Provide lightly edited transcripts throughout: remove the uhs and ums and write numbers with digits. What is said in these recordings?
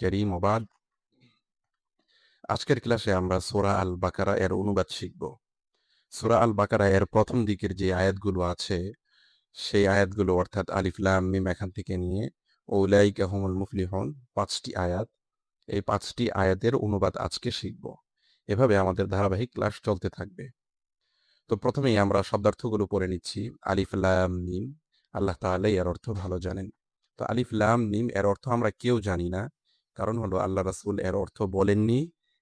কারীম ওয়া বা'দ। আজকের ক্লাসে আমরা সূরা আল বাকারা এর অনুবাদ শিখব। সূরা আল বাকারা এর প্রথম দিকের যে আয়াতগুলো আছে, সেই আয়াতগুলো অর্থাৎ আলিফ লাম মিম এখান থেকে নিয়ে উলাইকা হুমুল মুফলিহুন ৫টি আয়াত। এই ৫টি আয়াতের অনুবাদ আজকে শিখব। এভাবে আমাদের ধারাবাহিক ক্লাস চলতে থাকবে। তো প্রথমেই আমরা শব্দার্থগুলো পড়ে নিচ্ছি। আলিফ লাম মিম, আল্লাহ তাআলা এর অর্থ ভালো জানেন। তো আলিফ লাম মিম এর অর্থ আমরা কেউ জানি না। কারণ হলো আল্লাহ রাসূল এর অর্থ বলেননি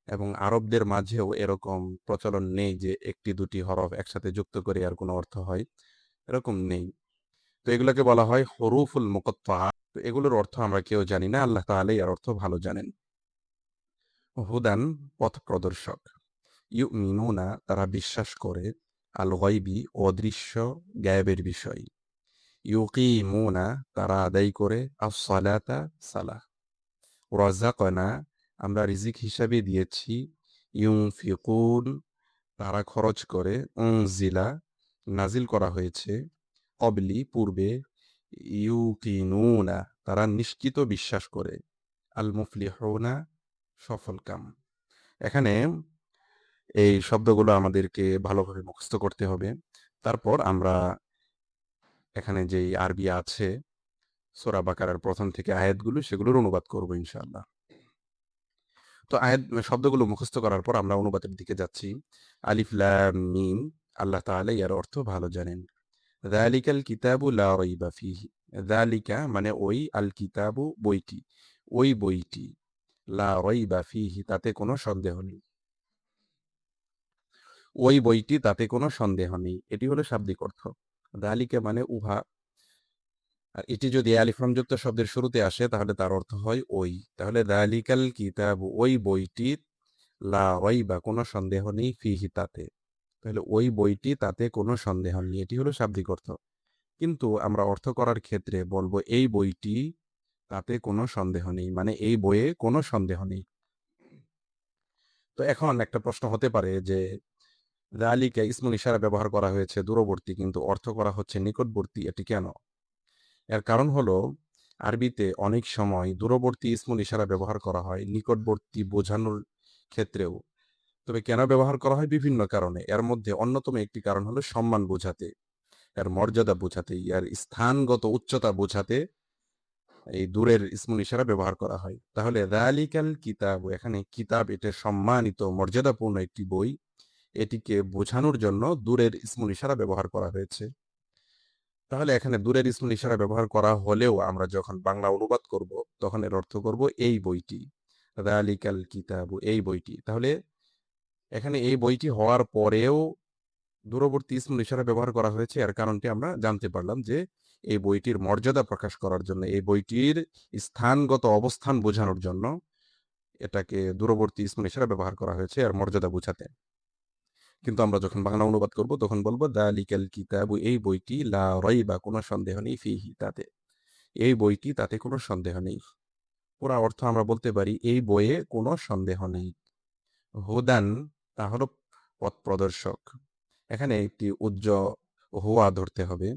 এবং আরবদের মাঝেও এরকম প্রচলন নেই যে একটি দুটি হরফ একসাথে যুক্ত করে আর কোনো অর্থ হয়, এরকম নেই। তো এগুলোকে বলা হয় হুরুফুল মুকাত্তাআ। তো এগুলোর অর্থ আমরা কেউ জানি না, আল্লাহ তাআলাই এর অর্থ ভালো জানেন। হুদান, পথ প্রদর্শক। ইউমিনুনা, তারা বিশ্বাস করে, আল গায়বি, অদৃশ্য গায়েবের বিষয়। ইউকিমুনা, তারা আদায় করে, আস-সালাতা, সালাহ। রাযাকনা, আমরা রিজিক হিসাবে দিয়েছি। ইউনফিকুন, তারা খরচ করে। উনজিলা, নাজিল করা হয়েছে। ক্বাবলি, পূর্বে। ইউকিনুনা, তারা নিশ্চিত বিশ্বাস করে। আল মুফলিহুনা, সফলকাম। এখানে এই শব্দগুলো আমাদেরকে ভালোভাবে মুখস্থ করতে হবে। তারপর আমরা এখানে যেই আরবি আছে সূরা বাকারার প্রথম থেকে আয়াতগুলো, সেগুলোর অনুবাদ করব ইনশাআল্লাহ। তো শব্দগুলো মুখস্থ করার পর আমরা অনুবাদের দিকে যাচ্ছি। আলিফ লাম মিম, আল্লাহ তাআলা এর অর্থ ভালো জানেন। যালিকাল কিতাবু লা রাইবা ফীহি, যালিকা মানে ওই, আল কিতাবু বইটি, ওই বইটি, লা রাইবা ফীহি তাতে কোনো সন্দেহ নেই। ওই বইটি, তাতে কোনো সন্দেহ নেই। এটি হলো শাব্দিক অর্থ। যালিকা মানে উহা। আর এটি যদি আলিফ লাম যুক্ত শব্দের শুরুতে আসে তাহলে তার অর্থ হয় ওই। তাহলে যালিকাল কিতাবু, ওই বইটি, লা রাইবা কোনো সন্দেহ নেই, ফীহি তাতে। তাহলে ওই বইটি, তাতে কোনো সন্দেহ নেই। এটি হলো শাব্দিক অর্থ। কিন্তু আমরা অর্থ করার ক্ষেত্রে বলবো এই বইটি, তাতে কোনো সন্দেহ নেই, মানে এই বইয়ে কোনো সন্দেহ নেই। তো এখন একটা প্রশ্ন হতে পারে যে যালিকা ইসমুল ইশারা ব্যবহার করা হয়েছে দূরবর্তী, কিন্তু অর্থ করা হচ্ছে নিকটবর্তী, এটি কেন? এর কারণ হলো আরবিতে অনেক সময় দূরবর্তী ইসমুল ইশারা ব্যবহার করা হয় নিকটবর্তী বোঝানোর ক্ষেত্রেও। তবে কেন ব্যবহার করা হয়? বিভিন্ন কারণে। এর মধ্যে অন্যতম একটি কারণ হলো সম্মান বোঝাতে, এর মর্যাদা বোঝাতে, এর স্থানগত উচ্চতা বোঝাতে এই দূরের ইসমুল ইশারা ব্যবহার করা হয়। তাহলে যালিকাল কিতাব, এখানে কিতাব এটা সম্মানিত মর্যাদাপূর্ণ একটি বই, এটিকে বোঝানোর জন্য দূরের ইসমুল ইশারা ব্যবহার করা হয়েছে। তাহলে এখানে দূরের ইসমুল ইশারা ব্যবহার করা হলেও আমরা যখন বাংলা অনুবাদ করব তখন এর অর্থ করব এই বইটি, যালিকাল কিতাবু, এই বইটি। তাহলে এখানে এই বইটি হওয়ার পরেও দূরবর্তী ইসমুল ইশারা ব্যবহার করা হয়েছে, এর কারণটি আমরা জানতে পারলাম যে এই বইটির মর্যাদা প্রকাশ করার জন্য, এই বইটির স্থানগত অবস্থান বোঝানোর জন্য এটাকে দূরবর্তী ইসমুল ইশারা ব্যবহার করা হয়েছে এর মর্যাদা বোঝাতে। কিন্তু আমরা যখন বাংলা অনুবাদ করব তখন বলবো যালিকাল কিতাবু, এই বইটি, লা রাইবা কোনো সন্দেহ নেই, ফীহি তাতে, এই বইটি, তাতে কোনো সন্দেহ নেই। পুরা অর্থ আমরা বলতে পারি এই বইয়ে কোনো সন্দেহ নেই। হুদান, তা হলো পথ প্রদর্শক। এখানে একটি হুয়া ধরতে হবে।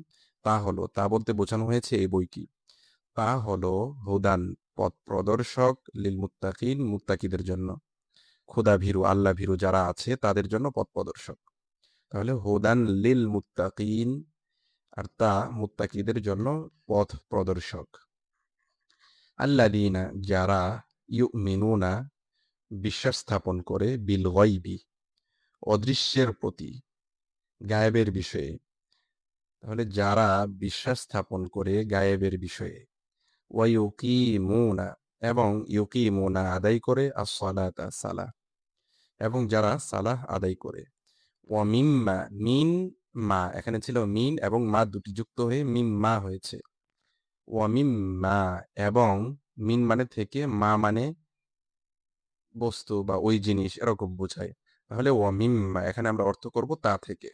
তা হলো, তা বলতে বোঝানো হয়েছে এই বইটি। তা হলো হুদান, পথ প্রদর্শক, লিল মুত্তাকিন, মুত্তাকিদের জন্য। খোদা ভীরু, আল্লাহ ভীরু যারা আছে তাদের জন্য পথ প্রদর্শক। তাহলে হুদান লিল মুত্তাকিন, আর তা মুত্তাকিদের জন্য পথ প্রদর্শক। আল্লাযীনা, যারা, ইউমিনুনা, বিশ্বাস স্থাপন করে, বিল গায়বি, অদৃশ্যের প্রতি, গায়েবের বিষয়ে। তাহলে যারা বিশ্বাস স্থাপন করে গায়েবের বিষয়ে। ওয়া ইউকিমুনা, এবং ইউকিমুনা আদায় করে, আস-সালাতা, সালাহ, এবং যারা সালাহ আদায় করে। ওয়া মিম্মা, মিন মা, এখানে ছিল মিন এবং মা দুটি যুক্ত হয়ে মিম্মা হয়েছে। ওয়া মিম্মা, এবং মিন মানে থেকে, মা মানে বস্তু বা ওই জিনিস, এরকম বোঝায়। তাহলে ওয়া মিম্মা, এখানে আমরা অর্থ করব তা থেকে।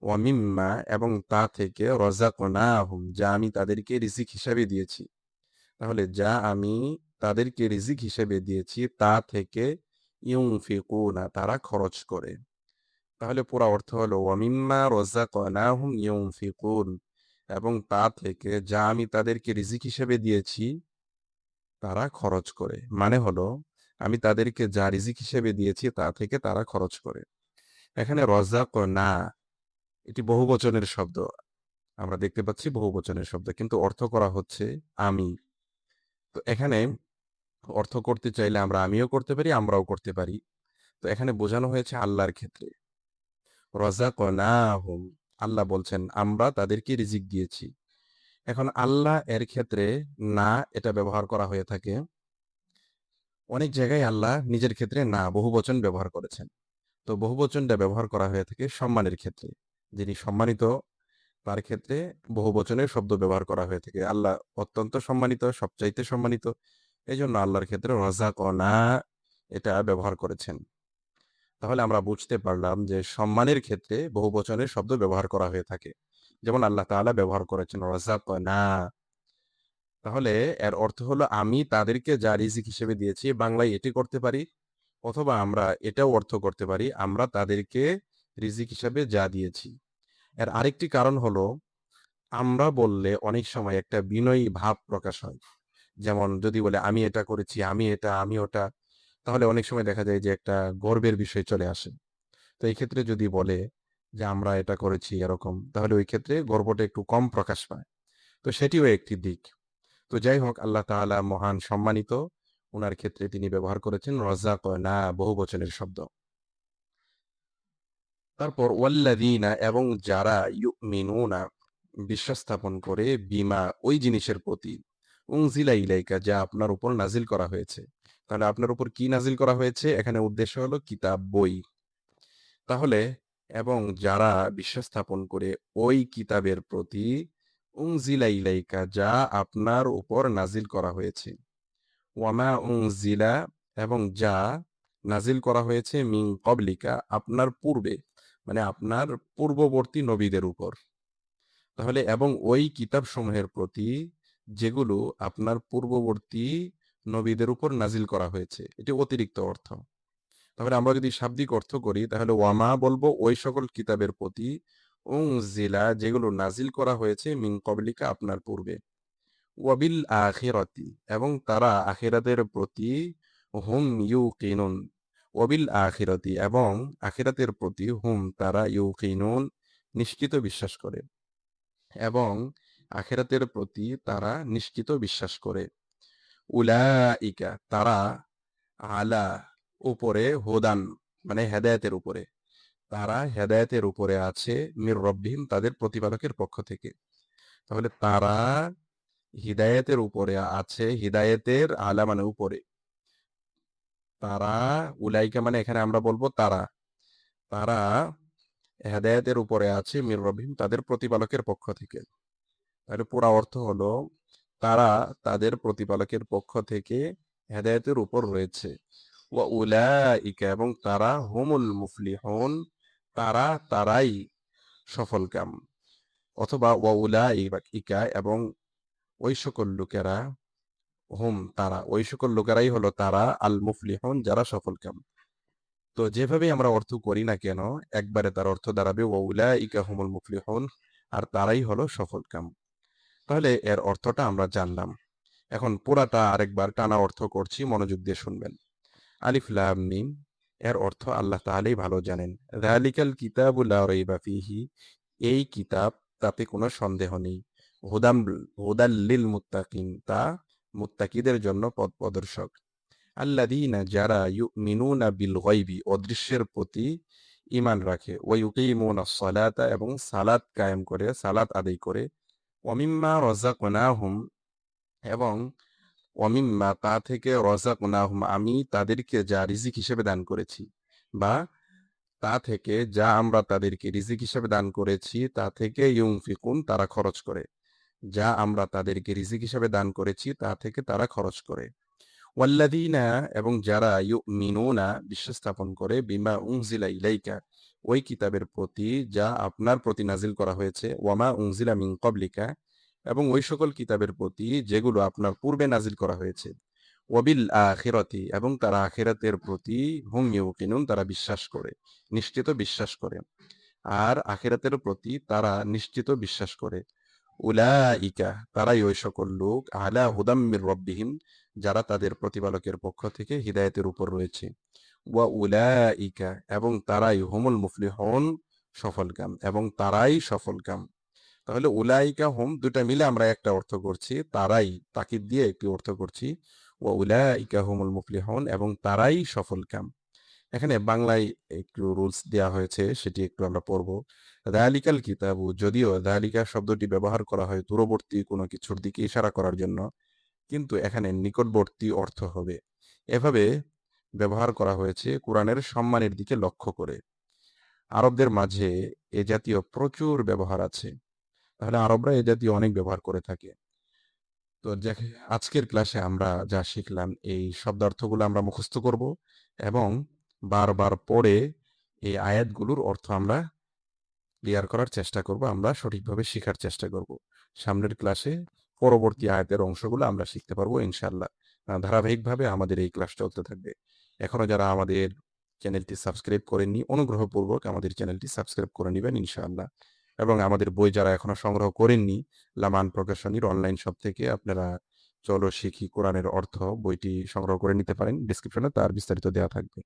ওয়া মিম্মা, এবং তা থেকে, রাযাকনাহুম, যা আমি তাদেরকে রিজিক হিসাবে দিয়েছি। তাহলে যা আমি তাদেরকে রিজিক হিসেবে দিয়েছি তা থেকে, ইউনফিকুনা, তারা খরচ করে। তাহলে পুরা অর্থ হলো ওয়া মিম্মা রাযাকনাহুম ইউনফিকুন, এবং তা থেকে যা আমি তাদেরকে রিজিক হিসেবে দিয়েছি তারা খরচ করে। মানে হলো আমি তাদেরকে যা রিজিক হিসেবে দিয়েছি তা থেকে তারা খরচ করে। এখানে রাযাকনা এটি বহুবচনের শব্দ। আমরা দেখতে পাচ্ছি বহুবচনের শব্দ। কিন্তু অর্থ করা হচ্ছে আমি। তো এখানে অর্থ করতে চাইলে আমরা আমিও করতে পারি, আমরাও করতে পারি। তো এখানে বোঝানো হয়েছে আল্লাহর ক্ষেত্রে। রাযাকনাহুম আল্লাহ বলছেন আমরা তাদেরকে রিজিক দিয়েছি। এখন আল্লাহ এর ক্ষেত্রে না এটা ব্যবহার করা হয়ে থাকে। অনেক জায়গায় আল্লাহ নিজের ক্ষেত্রে না বহুবচন ব্যবহার করেছেন। তো বহুবচনটা ব্যবহার করা হয়ে থাকে সম্মানের ক্ষেত্রে। যিনি সম্মানিত তার ক্ষেত্রে বহুবচনের শব্দ ব্যবহার করা হয়ে থাকে। আল্লাহ অত্যন্ত সম্মানিত, সবচাইতে সম্মানিত। এজন্য আল্লাহর ক্ষেত্রে রাযাকনা এটা ব্যবহার করেছেন। তাহলে আমরা বুঝতে পারলাম যে সম্মানের ক্ষেত্রে বহুবচনের শব্দ ব্যবহার করা হয়ে থাকে। যেমন আল্লাহ তাআলা ব্যবহার করেছেন রাযাকনা। তাহলে এর অর্থ হলো আমি তাদেরকে যা রিজিক হিসেবে দিয়েছি, বাংলায় এটি করতে পারি অথবা আমরা এটাও অর্থ করতে পারি আমরা তাদেরকে রিজিক হিসেবে যা দিয়েছি। এর আরেকটি কারণ হলো আমরা বললে অনেক সময় একটা বিনয়ী ভাব প্রকাশ হয়। যেমন যদি বলে আমি এটা করেছি, আমি এটা, আমি ওটা, তাহলে অনেক সময় দেখা যায় যে একটা গর্বের বিষয় চলে আসে। তো এই ক্ষেত্রে যদি বলে যে আমরা এটা করেছি এরকম, তাহলে ওই ক্ষেত্রে গর্বটা একটু কম প্রকাশ পায়। তো সেটিও একটি দিক। তো যাই হোক আল্লাহ তাআলা মহান সম্মানিত, উনার ক্ষেত্রে তিনি ব্যবহার করেছেন রাযাকনা বহুবচনের শব্দ। তারপর ওয়াল্লাযীনা এবং যারা ইউমিনুনা বিশ্বাস স্থাপন করে বিমা ওই জিনিসের প্রতি উনজিলা ইলাইকা যা আপনার উপর নাজিল করা হয়েছে। তাহলে আপনার উপর কি নাজিল করা হয়েছে? এখানে উদ্দেশ্য হলো কিতাব, বই। তাহলে এবং যারা বিশ্বাস স্থাপন করে ওই কিতাবের প্রতি উনজিলা ইলাইকা যা আপনার উপর নাজিল করা হয়েছে। ওয়ামা উনজিলা এবং যা নাজিল করা হয়েছে মিন ক্বাবলিকা আপনার পূর্বে, মানে আপনার পূর্ববর্তী নবীদের উপর। তাহলে এবং ওই কিতাবসমূহের প্রতি যেগুলো আপনার পূর্ববর্তী নবীদের উপর নাজিল করা হয়েছে। এটি অতিরিক্ত অর্থ। তাহলে আমরা যদি শাব্দিক অর্থ করি তাহলে ওয়ামা বলবো ওই সকল কিতাবের প্রতি উনজিলা যেগুলো নাজিল করা হয়েছে মিন ক্বাবলিকা আপনার পূর্বে। ওয়াবিল আখিরাতি এবং তারা আখিরাতের প্রতি হুম ইউকিনুন। ওয়াবিল আখিরাতি এবং আখিরাতের প্রতি হুম তারা ইউকিনুন নিশ্চিত বিশ্বাস করে, এবং আখিরাতের প্রতি তারা নিশ্চিত বিশ্বাস করে। উলাইকা তারা আলা উপরে হুদান মানে হেদায়েতের উপরে, তারা হেদায়েতের উপরে আছে মির রব্বিহিম তাদের প্রতিপালকের পক্ষ থেকে। তাহলে তারা হিদায়েতের উপরে আছে, হিদায়েতের আলা মানে উপরে। তারা উলাইকা মানে এখানে আমরা বলবো তারা, তারা হেদায়েতের উপরে আছে মির রব্বিহিম তাদের প্রতিপালকের পক্ষ থেকে। তাহলে পুরা অর্থ হলো তারা তাদের প্রতিপালকের পক্ষ থেকে হেদায়েতের উপর রয়েছে। ওয়া উলাইকা এবং তারা হুমুল মুফলিহুন তারাই সফলকাম। অথবা ওয়া উলাইকা এবং ওই সকল লোকেরা হুম তারা ওই সকল লোকেরাই হলো তারা আল মুফলিহুন যারা সফলকাম। তো যেভাবে আমরা অর্থ করি না কেন একবারে তার অর্থ দাঁড়াবে ওয়া উলাইকা হুমুল মুফলিহুন, আর তারাই হলো সফলকাম। তাহলে এর অর্থটা আমরা জানলাম। এখন পুরাটা আরেকবার টানা অর্থ করছি, মনোযোগ দিয়ে শুনবেন। আলিফ লাম মিম এর অর্থ আল্লাহ তাআলাই ভালো জানেন। যালিকাল কিতাবু লা রাইবা ফীহি এই কিতাব তাতে কোনো সন্দেহ নেই। হুদাম হুদাল লিল মুত্তাকিন তা মুত্তাকিদের জন্য পথ প্রদর্শক। আল্লাযীনা যারা ইউমিনুনা বিল গায়বি অদৃশ্যের প্রতি ঈমান রাখে, ওয়া ইউকিমুনাস সালাতা এবং সালাত কায়েম করে, সালাত আদায় করে, ওয়া মিম্মা রাযাকনাহুম এবং ওয়ামিম্মা তা থেকে রাযাকনাহুম আমি তাদেরকে যা রিজিক হিসেবে দান করেছি, বা তা থেকে যা আমরা তাদেরকে রিজিক হিসেবে দান করেছি তা থেকে ইউনফিকুন তারা খরচ করে। যা আমরা তাদেরকে রিজিক হিসেবে দান করেছি তা থেকে তারা খরচ করে। ওয়াল্লাযীনা এবং যারা ইউমিনুনা বিশ্বাস স্থাপন করে বিমা উনজিলা ইলাইকা ওই কিতাবের প্রতি যা আপনার প্রতি নাজিল করা হয়েছে, ওয়ামা উনজিলা মিন ক্বাবলিকা এবং ওই সকল কিতাবের প্রতি যেগুলো আপনার পূর্বে নাজিল করা হয়েছে। ওয়াবিল আখিরাতি এবং তারা আখিরাতের প্রতি হুম ইউকিনুন তারা বিশ্বাস করে, নিশ্চিত বিশ্বাস করে। আর আখিরাতের প্রতি তারা নিশ্চিত বিশ্বাস করে। উলাইকা তারাই ওই সকল লোক আলা হুদাম মির রব্বিহিম যারা তাদের প্রতিপালকের পক্ষ থেকে হিদায়াতের উপর রয়েছে। ওয়া উলাইকা এবং তারাই হুমুল মুফলিহুন সফলকাম এবং তারাই সফলকাম। তাহলে উলাইকা হুম দুটা মিলে আমরা একটা অর্থ করছি, তারাই তাকিদ দিয়ে একটি অর্থ করছি। ওয়া উলাইকা হুমুল মুফলিহুন এবং তারাই সফলকাম। এখানে বাংলায় একটু রুলস দেয়া হয়েছে, সেটি একটু আমরা পড়ব। যালিকাল কিতাবু যদিও যালিকা শব্দটি ব্যবহার করা হয় দূরবর্তী কোনো কিছুর দিকে ইশারা করার জন্য, কিন্তু এখানে নিকটবর্তী অর্থ হবে। এভাবে ব্যবহার করা হয়েছে কোরআনের সম্মানের দিকে লক্ষ্য করে। আরবদের মাঝে এ জাতীয় প্রচুর ব্যবহার আছে। তাহলে আরবরা এ জাতীয় অনেক ব্যবহার করে থাকে। তো আজকের ক্লাসে আমরা যা শিখলাম এই শব্দার্থগুলো আমরা মুখস্থ করব এবং বারবার পড়ে এই আয়াতগুলোর অর্থ আমরা ক্লিয়ার করার চেষ্টা করব, আমরা সঠিকভাবে শেখার চেষ্টা করব। সামনের ক্লাসে পরবর্তী আয়াতের অংশগুলো আমরা শিখতে পারবো ইনশাআল্লাহ। ধারাবাহিকভাবে আমাদের এই ক্লাস চলতে থাকবে। এখনো যারা আমাদের চ্যানেলটি সাবস্ক্রাইব করেননি, অনুগ্রহপূর্বক আমাদের চ্যানেলটি সাবস্ক্রাইব করে নেবেন ইনশাআল্লাহ। এবং আমাদের বই যারা এখনো সংগ্রহ করেননি, লামান প্রকাশনীর অনলাইন শপ থেকে আপনারা চলো শিখি কোরআনের অর্থ বইটি সংগ্রহ করে নিতে পারেন। ডেসক্রিপশনে তার বিস্তারিত দেওয়া থাকবে।